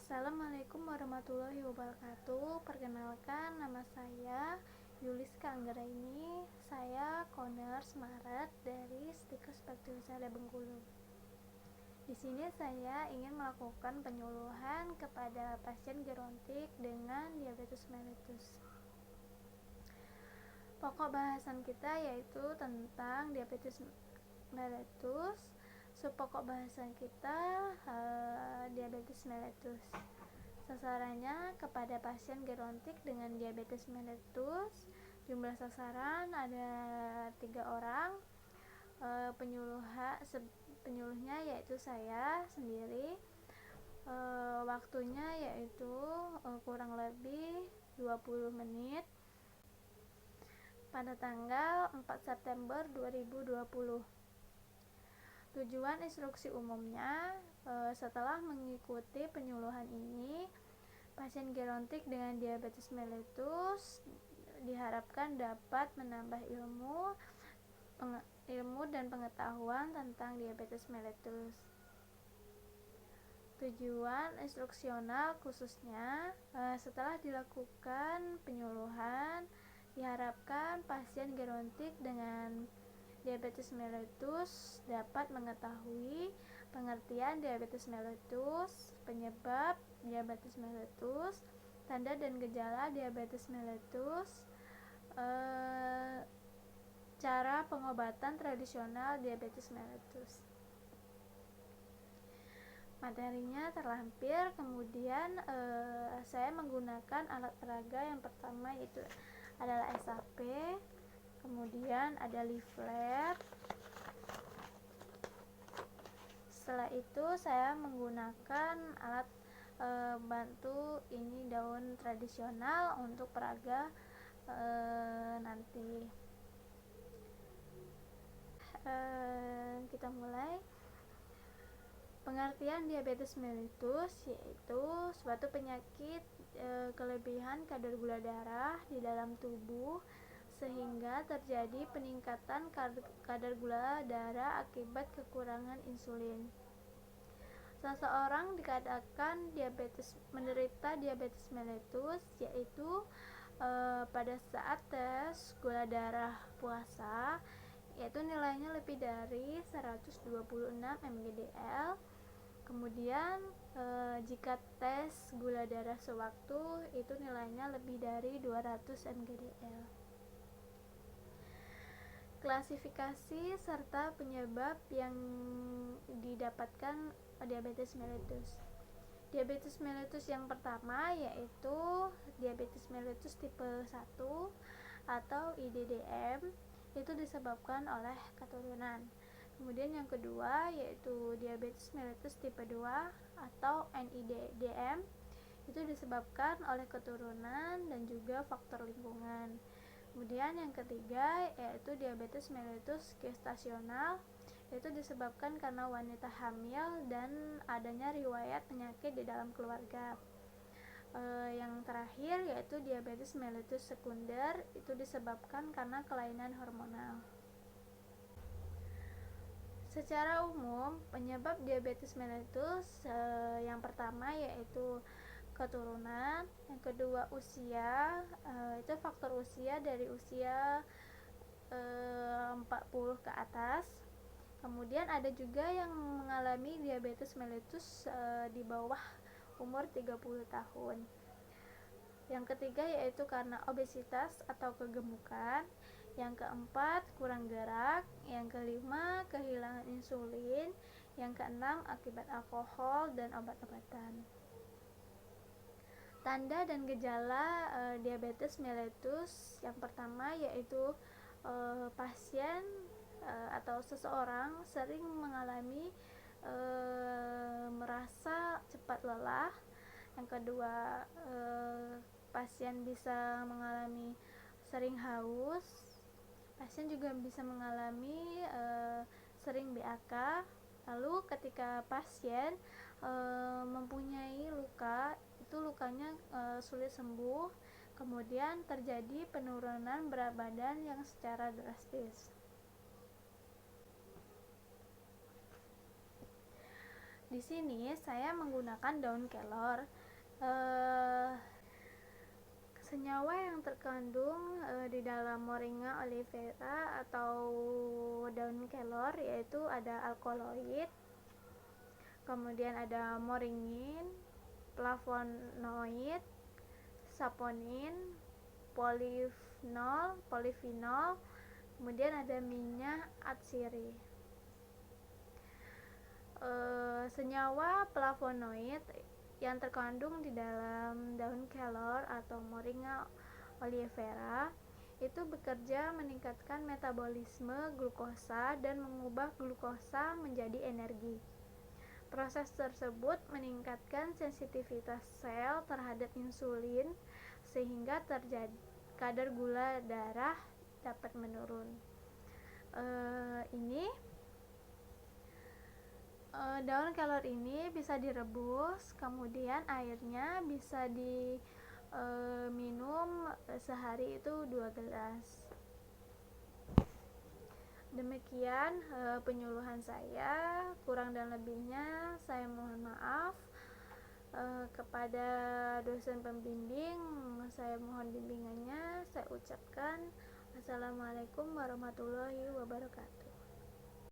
Assalamualaikum warahmatullahi wabarakatuh. Perkenalkan, nama saya Yuliska Anggraini. Saya Koners Maret dari Stikes Baktiwisata Bengkulu. Di sini saya ingin melakukan penyuluhan kepada pasien gerontik dengan diabetes mellitus. Pokok bahasan kita yaitu tentang diabetes mellitus. Subpokok bahasan kita diabetes mellitus. Sasarannya kepada pasien gerontik dengan diabetes mellitus. Jumlah sasaran ada 3 orang. Penyuluhnya yaitu saya sendiri. Waktunya yaitu kurang lebih 20 menit pada tanggal 4 September 2020. Tujuan instruksi umumnya, setelah mengikuti penyuluhan ini, pasien gerontik dengan diabetes mellitus diharapkan dapat menambah ilmu dan pengetahuan tentang diabetes mellitus. Tujuan instruksional khususnya, setelah dilakukan penyuluhan, diharapkan pasien gerontik dengan diabetes mellitus dapat mengetahui pengertian diabetes mellitus, penyebab diabetes mellitus, tanda dan gejala diabetes mellitus, cara pengobatan tradisional diabetes mellitus. Materinya terlampir, kemudian saya menggunakan alat peraga. Yang pertama itu adalah SAP, kemudian ada leaflet. Setelah itu saya menggunakan alat bantu, ini daun tradisional untuk peraga nanti. Kita mulai. Pengertian diabetes mellitus yaitu suatu penyakit kelebihan kadar gula darah di dalam tubuh sehingga terjadi peningkatan kadar gula darah akibat kekurangan insulin. Seseorang dikatakan menderita diabetes mellitus yaitu pada saat tes gula darah puasa, yaitu nilainya lebih dari 126 mgdl. Kemudian jika tes gula darah sewaktu itu nilainya lebih dari 200 mgdl. Klasifikasi serta penyebab yang didapatkan diabetes mellitus. Diabetes mellitus yang pertama yaitu diabetes mellitus tipe 1 atau IDDM, itu disebabkan oleh keturunan. Kemudian yang kedua yaitu diabetes mellitus tipe 2 atau NIDDM, itu disebabkan oleh keturunan dan juga faktor lingkungan. Kemudian yang ketiga yaitu diabetes mellitus gestasional, itu disebabkan karena wanita hamil dan adanya riwayat penyakit di dalam keluarga. Yang terakhir yaitu diabetes mellitus sekunder, itu disebabkan karena kelainan hormonal. Secara umum, penyebab diabetes mellitus yang pertama yaitu keturunan, yang kedua usia, itu faktor usia dari usia 40 ke atas. Kemudian ada juga yang mengalami diabetes mellitus di bawah umur 30 tahun. Yang ketiga yaitu karena obesitas atau kegemukan. Yang keempat, kurang gerak. Yang kelima, kehilangan insulin. Yang keenam, akibat alkohol dan obat-obatan. Tanda dan gejala diabetes mellitus yang pertama yaitu pasien atau seseorang sering mengalami merasa cepat lelah. Yang kedua, pasien bisa mengalami sering haus. Pasien juga bisa mengalami sering BAK. Lalu ketika pasien mempunyai luka, itu lukanya sulit sembuh, kemudian terjadi penurunan berat badan yang secara drastis. Di sini saya menggunakan daun kelor. Senyawa yang terkandung di dalam Moringa oleifera atau daun kelor yaitu ada alkaloid, kemudian ada moringin, flavonoid, saponin, polyphenol, kemudian ada minyak atsiri. Senyawa flavonoid yang terkandung di dalam daun kelor atau Moringa oleifera itu bekerja meningkatkan metabolisme glukosa dan mengubah glukosa menjadi energi. Proses tersebut meningkatkan sensitivitas sel terhadap insulin sehingga kadar gula darah dapat menurun. Daun kelor ini bisa direbus, kemudian airnya bisa diminum sehari itu 2 gelas. Demikian penyuluhan saya, kurang dan lebihnya saya mohon maaf. Kepada dosen pembimbing saya mohon bimbingannya. Saya ucapkan Assalamualaikum warahmatullahi wabarakatuh.